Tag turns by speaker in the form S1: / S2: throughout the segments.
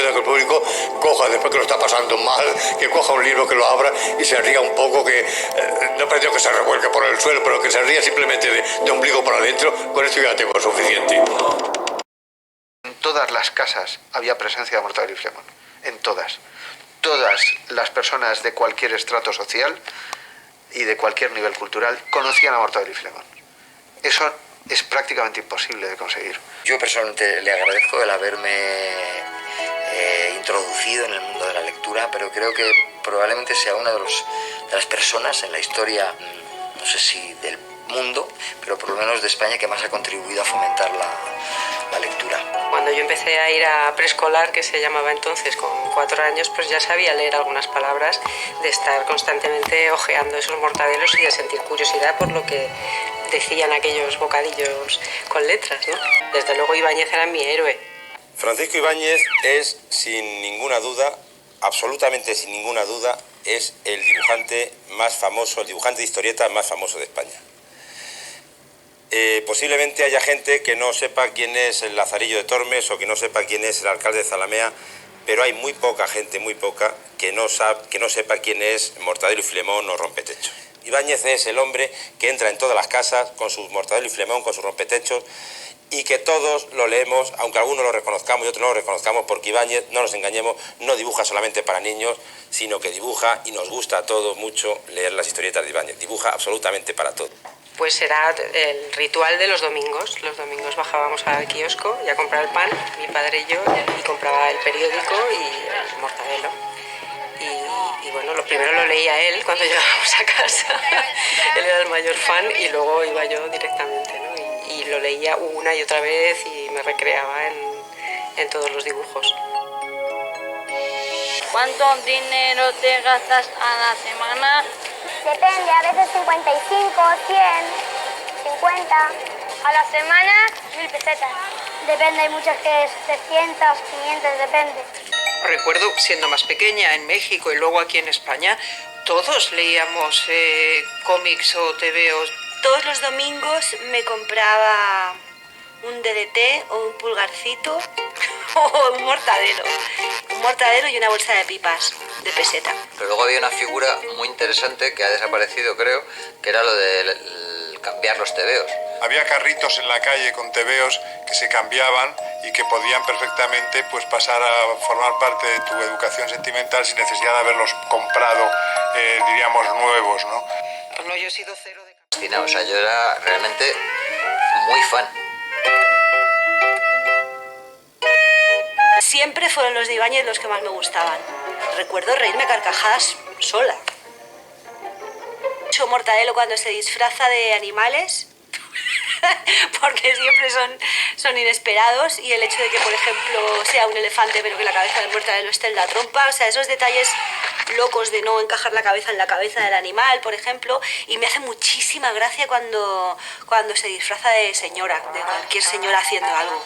S1: pueda que el público coja, después que lo está pasando mal, que coja un libro, que lo abra y se ría un poco, que no pretendo que se revuelque por el suelo, pero que se ría simplemente de ombligo para adentro. Con esto ya tengo suficiente.
S2: En todas las casas había presencia de Mortadelo y Filemón. En todas. Todas las personas de cualquier estrato social y de cualquier nivel cultural conocían a Mortadelo y Filemón. Eso es prácticamente imposible de conseguir.
S3: Yo personalmente le agradezco el haberme introducido en el mundo de la lectura, pero creo que probablemente sea una de las personas en la historia, no sé si del mundo, pero por lo menos de España, que más ha contribuido a fomentar la lectura.
S4: Cuando yo empecé a ir a preescolar, que se llamaba entonces, con 4 años, pues ya sabía leer algunas palabras, de estar constantemente hojeando esos mortadelos y de sentir curiosidad por lo que decían aquellos bocadillos con letras, ¿no? Desde luego Ibáñez era mi héroe.
S5: Francisco Ibáñez es, sin ninguna duda, absolutamente sin ninguna duda, es el dibujante más famoso, el dibujante de historietas más famoso de España. Posiblemente haya gente que no sepa quién es el Lazarillo de Tormes o que no sepa quién es el alcalde de Zalamea, pero hay muy poca gente, muy poca, que no sepa quién es Mortadelo y Filemón o Rompetechos. Ibáñez es el hombre que entra en todas las casas con sus Mortadelo y Filemón, con sus rompetechos, y que todos lo leemos, aunque algunos lo reconozcamos y otros no lo reconozcamos, porque Ibáñez, no nos engañemos, no dibuja solamente para niños, sino que dibuja, y nos gusta a todos mucho leer las historietas de Ibáñez, dibuja absolutamente para todo.
S4: Pues era el ritual de los domingos. Los domingos bajábamos al kiosco y a comprar el pan, mi padre y yo, y compraba el periódico y el mortadelo. Y bueno, lo primero lo leía él cuando llegábamos a casa. Él era el mayor fan y luego iba yo directamente, ¿no? Y lo leía una y otra vez y me recreaba en todos los dibujos.
S6: ¿Cuánto dinero te gastas a la semana?
S7: Depende, a veces 55, 100, 50.
S6: A la semana, 1000 pesetas.
S7: Depende, hay muchas que es 300, 500, depende.
S8: Recuerdo, siendo más pequeña, en México y luego aquí en España, todos leíamos cómics o tebeos.
S9: Todos los domingos me compraba un DDT o un pulgarcito o un mortadelo. Un mortadelo y una bolsa de pipas de peseta.
S3: Pero luego había una figura muy interesante que ha desaparecido, creo, que era lo de cambiar los tebeos.
S10: Había carritos en la calle con tebeos que se cambiaban y que podían perfectamente pues pasar a formar parte de tu educación sentimental sin necesidad de haberlos comprado, diríamos, nuevos, ¿no?
S8: No, yo he sido cero de...
S3: O sea, yo era realmente muy fan.
S9: Siempre fueron los de Ibáñez los que más me gustaban. Recuerdo reírme a carcajadas sola. Mortadelo cuando se disfraza de animales, porque siempre son inesperados, y el hecho de que, por ejemplo, sea un elefante pero que la cabeza del Mortadelo esté en la trompa, o sea, esos detalles locos de no encajar la cabeza en la cabeza del animal, por ejemplo, y me hace muchísima gracia cuando se disfraza de señora, de cualquier señora haciendo algo.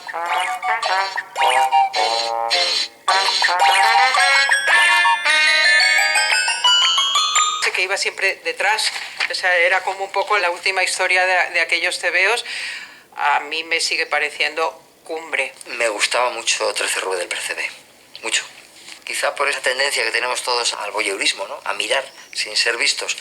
S8: Que iba siempre detrás, o sea, era como un poco la última historia de aquellos tebeos. A mí me sigue pareciendo cumbre.
S3: Me gustaba mucho 13 Rue del Percebé, mucho. Quizá por esa tendencia que tenemos todos al voyeurismo, ¿no? A mirar sin ser vistos.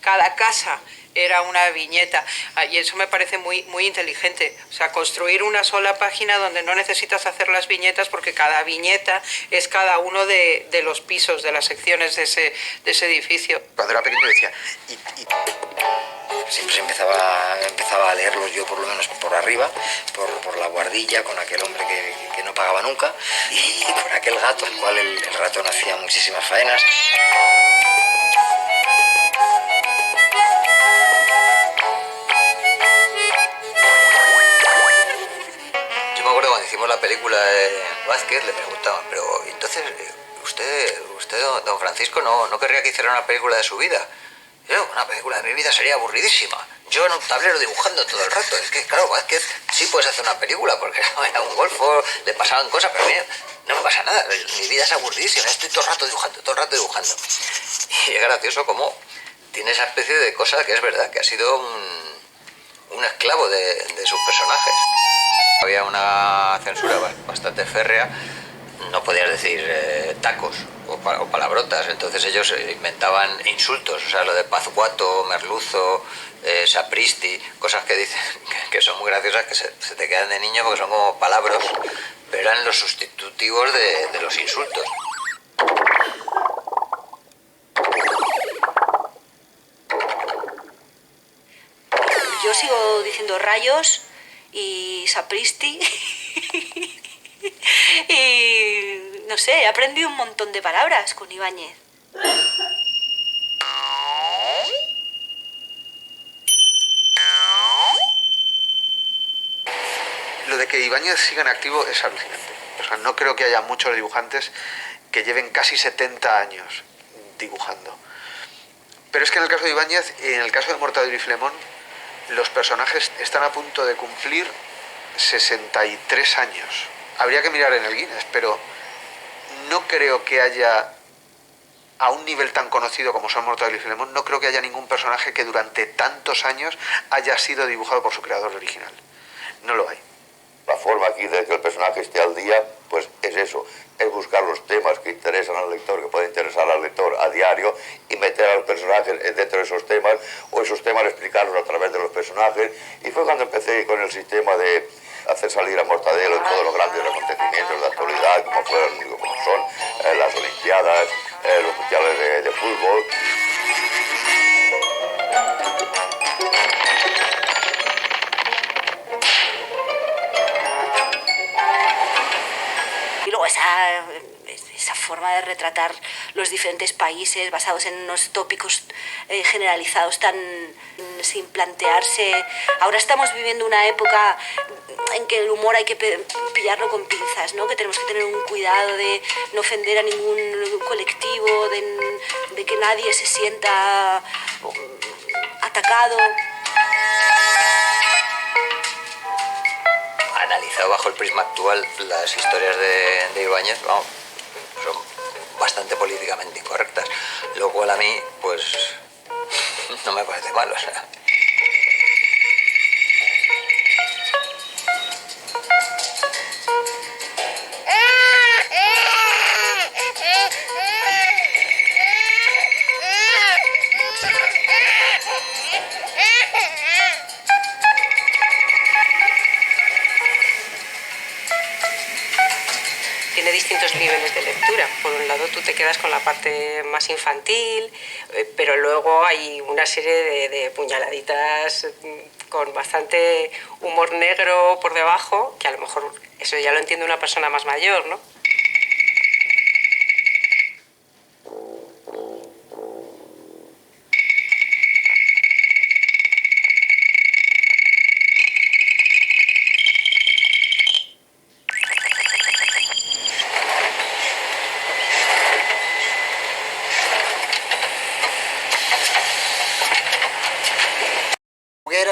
S8: Cada casa era una viñeta y eso me parece muy, muy inteligente. O sea, construir una sola página donde no necesitas hacer las viñetas porque cada viñeta es cada uno de los pisos, de las secciones de ese edificio.
S2: Cuando era pequeño decía...
S3: Siempre empezaba a leerlos yo, por lo menos por arriba, por la guardilla, con aquel hombre que no pagaba nunca, y con aquel gato, al cual el ratón hacía muchísimas faenas. Yo me acuerdo cuando hicimos la película de Vázquez, le preguntaban, pero entonces, usted, don Francisco, ¿no querría que hiciera una película de su vida? Yo, una película de mi vida sería aburridísima. Yo en un tablero dibujando todo el rato. Es que, claro, Vázquez sí puedes hacer una película porque era un golfo, le pasaban cosas, pero a mí no me pasa nada. Mi vida es aburridísima, estoy todo el rato dibujando. Y es gracioso cómo tiene esa especie de cosa que es verdad, que ha sido un esclavo de sus personajes. Había una censura bastante férrea no podías decir tacos o palabrotas, entonces ellos inventaban insultos, o sea, lo de pazguato, merluzo, sapristi, cosas que dicen que son muy graciosas, que se te quedan de niño porque son como palabras, pero eran los sustitutivos de los insultos.
S9: Yo sigo diciendo rayos y sapristi y no sé, he aprendido un montón de palabras con Ibáñez.
S2: Lo de que Ibáñez siga en activo es alucinante. O sea, no creo que haya muchos dibujantes que lleven casi 70 años dibujando. Pero es que en el caso de Ibáñez y en el caso de Mortadelo y Filemón, los personajes están a punto de cumplir 63 años. Habría que mirar en el Guinness, pero no creo que haya, a un nivel tan conocido como son Mortadelo y Filemón, no creo que haya ningún personaje que durante tantos años haya sido dibujado por su creador original. No lo hay.
S1: La forma aquí de que el personaje esté al día, pues es eso, es buscar los temas que interesan al lector, que pueden interesar al lector a diario, y meter a los personajes dentro de esos temas, o esos temas explicarlos a través de los personajes. Y fue cuando empecé con el sistema de hacer salir a Mortadelo en todos los grandes acontecimientos de actualidad, como son las Olimpiadas, los mundiales de fútbol.
S9: Y luego esa forma de retratar los diferentes países basados en unos tópicos generalizados tan sin plantearse. Ahora estamos viviendo una época en que el humor hay que pillarlo con pinzas, ¿no? Que tenemos que tener un cuidado de no ofender a ningún colectivo, de que nadie se sienta atacado.
S3: Analizado bajo el prisma actual, las historias de Ibáñez, vamos, son bastante políticamente incorrectas, lo cual a mí, pues, no me parece mal, o sea.
S4: Tiene distintos niveles de lectura. Por un lado tú te quedas con la parte más infantil, pero luego hay una serie de puñaladitas con bastante humor negro por debajo, que a lo mejor eso ya lo entiende una persona más mayor, ¿no?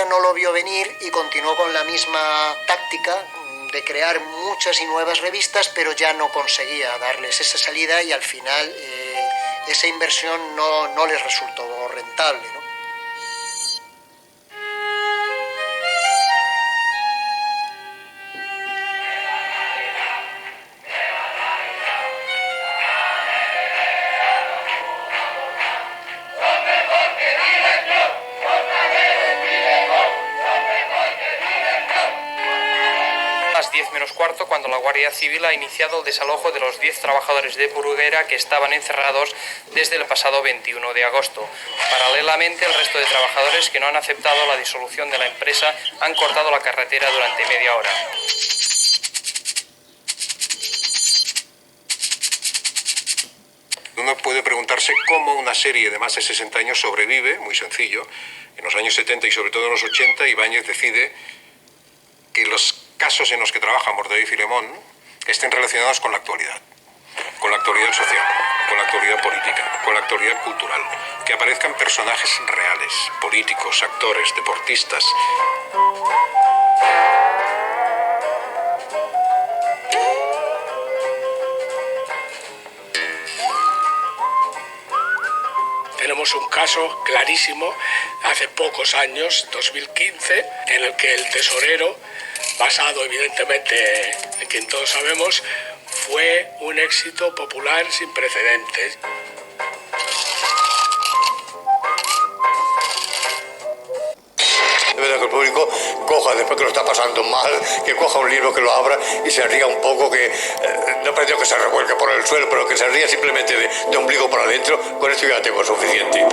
S11: No lo vio venir y continuó con la misma táctica de crear muchas y nuevas revistas, pero ya no conseguía darles esa salida y al final esa inversión no les resultó rentable, ¿no?
S12: Las 10 menos cuarto, cuando la Guardia Civil ha iniciado el desalojo de los 10 trabajadores de Bruguera que estaban encerrados desde el pasado 21 de agosto. Paralelamente, el resto de trabajadores que no han aceptado la disolución de la empresa han cortado la carretera durante media hora.
S10: Uno puede preguntarse cómo una serie de más de 60 años sobrevive, muy sencillo. En los años 70 y sobre todo en los 80, Ibáñez decide que los casos en los que trabaja Mortadelo y Filemón estén relacionados con la actualidad social, con la actualidad política, con la actualidad cultural, que aparezcan personajes reales, políticos, actores, deportistas.
S13: Tenemos un caso clarísimo, hace pocos años, 2015, en el que el tesorero, basado evidentemente en quien todos sabemos, fue un éxito popular sin precedentes.
S1: De verdad que el público coja, después que lo está pasando mal, que coja un libro, que lo abra y se ría un poco, que no pretendo que se revuelque por el suelo, pero que se ría simplemente de ombligo para adentro. Con esto ya tengo suficiente.